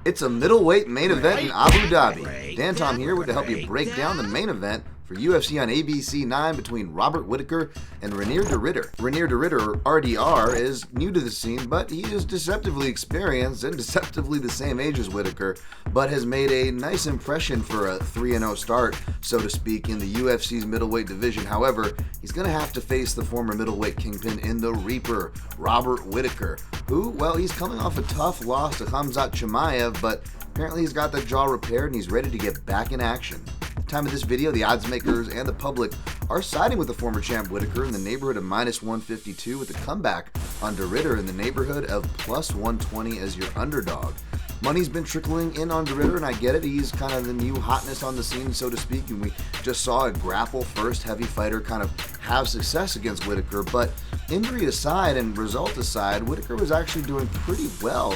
It's a middleweight main event in Abu Dhabi. Dan Tom here to help you break down the main event for UFC on ABC 9 between Robert Whittaker and Reinier De Ridder. Reinier De Ridder, or RDR, is new to the scene, but he is deceptively experienced and deceptively the same age as Whittaker, but has made a nice impression for a 3-0 start, so to speak, in the UFC's middleweight division. However, he's going to have to face the former middleweight kingpin in the Reaper, Robert Whittaker, who, well, he's coming off a tough loss to Khamzat Chimaev, but apparently he's got that jaw repaired and he's ready to get back in action. At the time of this video, the odds makers and the public are siding with the former champ Whittaker in the neighborhood of -152, with a comeback on De Ridder in the neighborhood of +120 as your underdog. Money's been trickling in on De Ridder, and I get it. He's kind of the new hotness on the scene, so to speak, and we just saw a grapple-first heavy fighter kind of have success against Whittaker. But injury aside and result aside, Whittaker was actually doing pretty well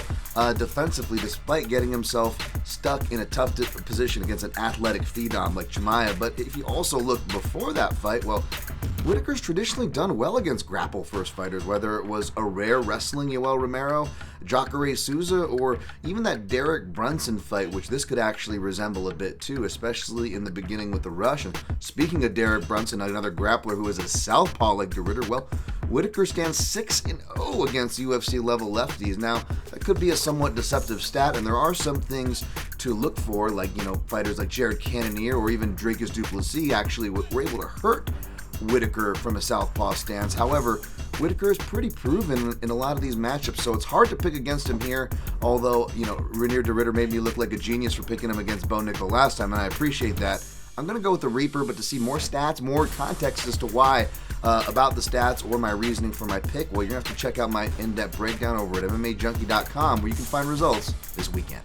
defensively, despite getting himself stuck in a tough position against an athletic phenom like Chimaev. But if you also look before that fight, well, Whittaker's traditionally done well against grapple-first fighters, whether it was a rare wrestling Yoel Romero, Jacare Souza, or even that Derek Brunson fight, which this could actually resemble a bit too, especially in the beginning with the rush. And speaking of Derek Brunson, another grappler who is a southpaw like De Ridder, well, Whittaker stands 6-0 against UFC-level lefties. Now, that could be a somewhat deceptive stat, and there are some things to look for, like, fighters like Jared Cannonier or even Dricus Du Plessis actually were able to hurt Whittaker from a southpaw stance. However, Whittaker is pretty proven in a lot of these matchups, so it's hard to pick against him here, although, Reinier De Ridder made me look like a genius for picking him against Bo Nickel last time, and I appreciate that. I'm going to go with the Reaper, but to see more stats, more context as to why about the stats or my reasoning for my pick, well, you're going to have to check out my in-depth breakdown over at MMAJunkie.com, where you can find results this weekend.